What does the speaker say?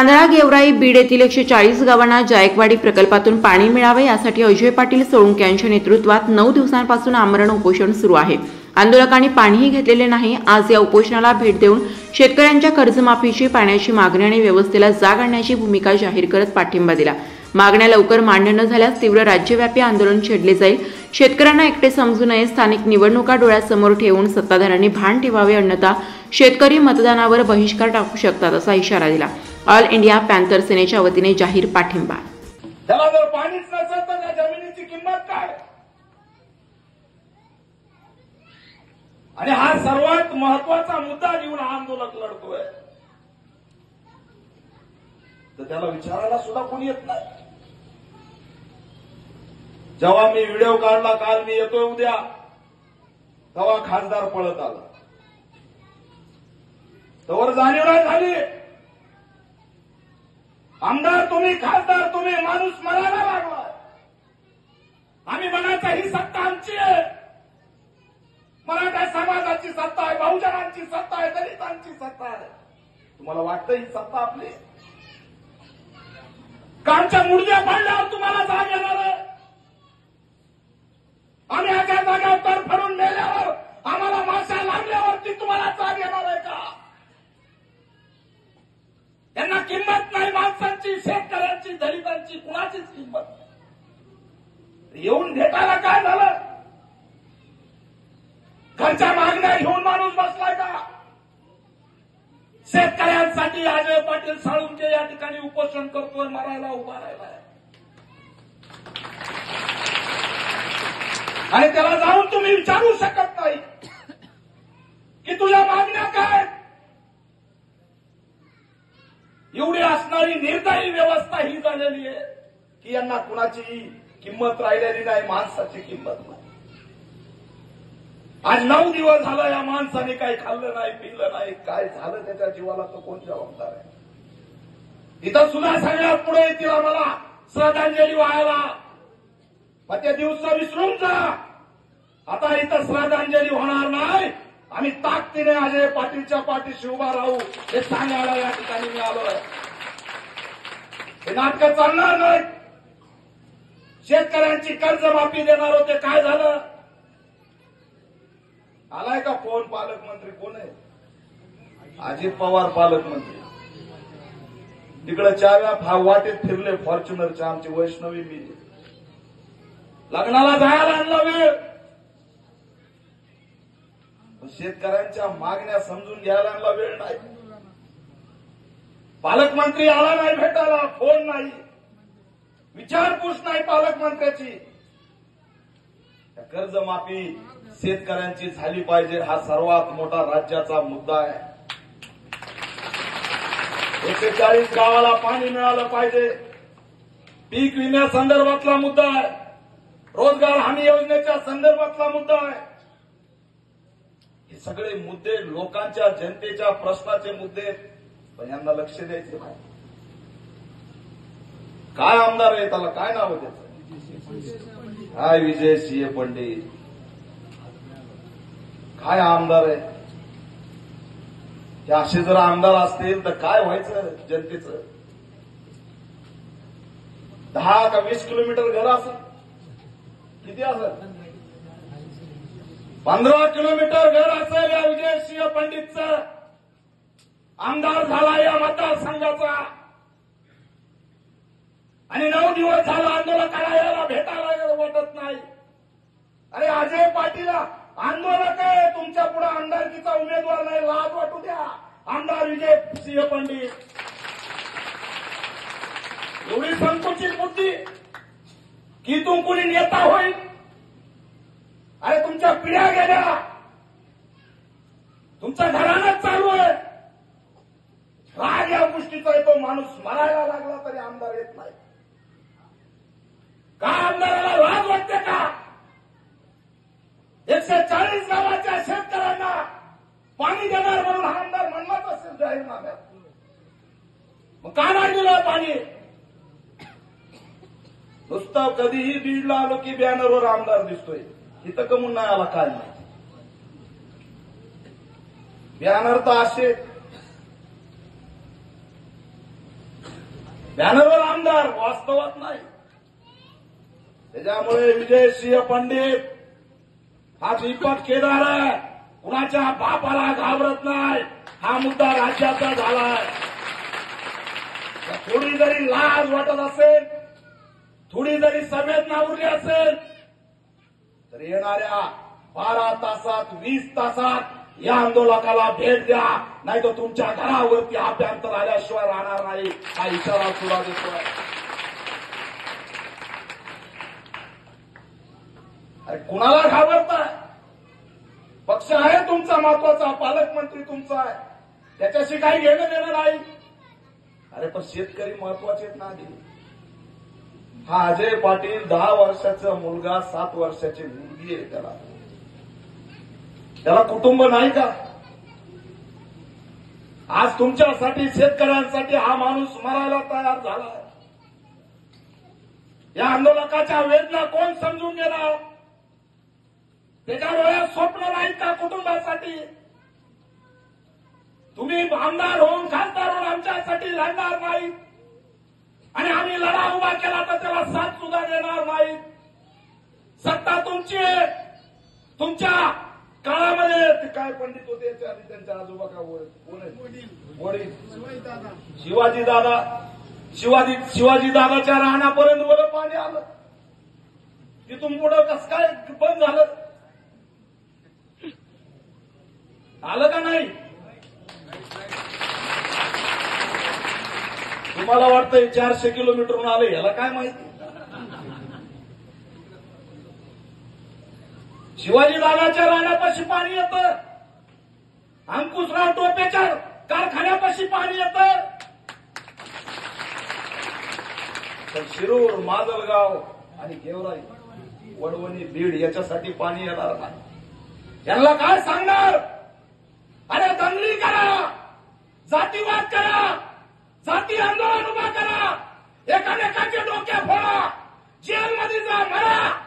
तांदळा, गेवराई, बीड येथील 140 गावांना जायकवाडी प्रकल्पातून पाणी मिळावे यासाठी अजय पाटील सोळुंके यांच्या नेतृत्वात 9 दिवसांपासून आमरण उपोषण सुरू आहे। आंदोलकांनी पाणीही घेतलेले नाही। आज या उपोषणाला भेट देऊन शेतकऱ्यांच्या कर्जमाफीची, पाण्याची मागणी आणि व्यवस्थेला जाग आणण्याची भूमिका जाहीर करत पाठिंबा दिला। मागण्या लवकर मान्य न झाल्यास तीव्र राज्यव्यापी आंदोलन छेडले जाईल। शेतकऱ्यांना एकटे समजू नये, स्थानिक निवडणुका डोळ्यासमोर ठेवून सत्ताधाऱ्यांनी भान ठेवावे, अन्यथा शेतकरी मतदानावर बहिष्कार टाकू शकतात असा इशारा दिला। ऑल इंडिया पॅन्थर सेनेच्या वतीने जाहीर पाठिंबा। त्याला जर पाणीच नसेल तर त्या जमिनीची किंमत काय? आणि हा सर्वात महत्वाचा मुद्दा घेऊन आंदोलक लढतोय, तर त्याला विचारायला सुद्धा कोणी येत नाही। जेव्हा मी व्हिडिओ काढला, काल मी येतोय उद्या, तेव्हा खासदार पळत आला, तोवर जाणीव नाही झाली। आमदार तुम्ही, खासदार तुम्ही, माणूस मरायला लागला। आम्ही म्हणायचं ही सत्ता आमची आहे, मराठा समाजाची सत्ता आहे, बहुजनांची सत्ता आहे, दलितांची सत्ता आहे। तुम्हाला वाटतं ही सत्ता आपली? कामच्या मुडद्या पडल्यावर तुम्हाला जाग येणार आहे? आम्ही एका जागेवर तर फरून नेल्यावर, आम्हाला माशा लागल्यावरती तुम्हाला जाग येणार आहे का? त्यांना किंमत नाही, माणसांची, शेतकऱ्यांची, दलितांची, कुणाचीच किंमत नाही। येऊन भेटायला काय झालं? घरच्या मागण्या घेऊन माणूस बसलाय का? शेतकऱ्यांसाठी अजय पाटील साळुंके या ठिकाणी उपोषण करतोय, मरायला उभा राहिलाय। आणि त्याला जाऊन तुम्ही विचारू शकत नाही की तुझ्या मागण्या काय? एवढी असणारी निर्दयी व्यवस्था ही झालेली आहे की यांना कुणाची किंमत राहिलेली नाही, माणसाची किंमत नाही। आज 9 दिवस झाला या माणसाने काही खाल्लं नाही, पिलं नाही, काय झालं त्याच्या जीवाला तर कोण जबाबदार आहे? इथं सुद्धा सगळ्यात पुढे येतील आम्हाला श्रद्धांजली व्हायला, पण ते दिवस विसरून जा। आता इथं श्रद्धांजली होणार नाही, आम्ही ताकदीने अजय पाटीलच्या पाठीशी उभा राहू हे सांगायला या ठिकाणी मी आलोय। हे नाटकं चालणार नाही। शेतकऱ्यांची कर्जमाफी देणार होते, काय झालं? आलाय का फोन? पालकमंत्री कोण आहे? अजित पवार पालकमंत्री। तिकडे चाव्या वाटेत फिरले फॉर्च्युनरच्या आमची वैष्णवी मी। लग्नाला जायला आणला वेळ, शेतकऱ्यांच्या मागण्या समजून घ्यायला आणला वेळ नाही। पालकमंत्री आला नाही भेटायला, फोन नाही, विचारपूस नाही पालकमंत्र्याची। कर्जमाफी शेतकऱ्यांची झाली पाहिजे, हा सर्वात मोठा राज्याचा मुद्दा आहे। 140 गावाला पाणी मिळालं पाहिजे, पीक विम्यासंदर्भातला मुद्दा आहे, रोजगार हमी योजनेच्या संदर्भातला मुद्दा आहे। हे सगळे मुद्दे लोकांच्या, जनतेच्या प्रश्नाचे मुद्दे, पण यांना लक्ष द्यायचे नाही। काय आमदार आहे, त्याला काय नाव आहे त्याचं? काय विजय सिंह पंडित, काय आमदार आहे? ते असे जर आमदार असतील तर काय व्हायचं जनतेचं? 10 का 20 किलोमीटर घर असेल, किती असेल? 15 किलोमीटर घर असेल या विजय सिंह पंडितचं। आमदार झाला या मतदारसंघाचा, आणि 9 दिवस झाला आंदोलकाला याला भेटायला वाटत नाही। अरे अजय पाटील आंदोलक आहे, तुमच्या पुढे आमदारकीचा उमेदवार नाही, लाज वाटू द्या। आमदार विजय सिंह पंडित, एवढी संकुचित बुद्धी की इथून कुणी नेता होईल? अरे तुमच्या पिढ्या गेल्या, तुमचं घराणंच चालू आहे। राग या गोष्टीचा येतो, माणूस मरायला लागला तरी आमदार येत नाही का? आमदाराला लाज वाटते का? 140 गावाच्या शेतकऱ्यांना पाणी देणार म्हणून आमदार म्हणलाच असेल जाहीरनाम्यात, मग का नाही दिलं पाणी? नुसतं कधीही बीडला आलो की बॅनरवर आमदार दिसतोय, इथं कमून नाही आला काय नाही? बॅनर तर असे बॅनरवर आमदार, वास्तवात नाही. त्याच्यामुळे विजयसिंह पंडित हा दीपक केदार आहे, कुणाच्या बापाला घाबरत नाही. हा मुद्दा राज्याचा झालाय. थोडी जरी लाज वाटत असेल, थोडी जरी संवेदना उरली असेल, तर येणाऱ्या 12 तासात 20 तासात या आंदोलकाला भेट द्या, नाही तर तुमच्या घरावरती अभ्यंतर आल्याशिवाय राहणार नाही. हा इशारा सुद्धा देतोय. अरे कुणाला घाबरताय? पक्ष आहे तुमचा महत्वाचा, पालकमंत्री तुमचा आहे, त्याच्याशी काही घेणं देणं नाही. अरे पण शेतकरी महत्वाचेच नाही. हा अजय पाटील 10 वर्षाचा मुलगा, 7 वर्षाची मुलगी आहे. त्याला कुटुंब नाही का? आज तुमच्यासाठी, शेतकऱ्यांसाठी हा माणूस मरायला तयार झाला. या आंदोलकाच्या वेदना कोण समजून घेणार? त्याच्या डोळ्यात स्वप्न नाहीत का कुटुंबासाठी? तुम्ही आमदार होऊन, खासदार होऊन आमच्यासाठी लढणार नाही, आणि आम्ही लढा उभा केला तर त्याला साथ सुद्धा देणार नाही. सत्ता तुमची आहे. तुमच्या काळामध्ये ते काय पंडित होते आणि त्यांच्या आजोबा का वडील शिवाजी दादाच्या राहण्यापर्यंत वर पाणी आलं. तिथून पुढं कसं काय बंद झालं? आलं का नाही? तुम्हाला वाटतंय 400 किलोमीटरहून आलं, याला काय माहिती? शिवाजी दादाच्या रानापाशी पाणी येतं, अंकुशराव टोपेच्या कारखान्यापाशी पाणी येतं, तर शिरूर, माजलगाव आणि गेवराई, वडवणी, बीड याच्यासाठी पाणी येणार नाही. यांना काय सांगणार? अरे दंगली करा, जातीवाद करा, जाती आंदोलन उभा करा, एकामेकाचे डोके फोडा, जेलमध्ये जा, मरा,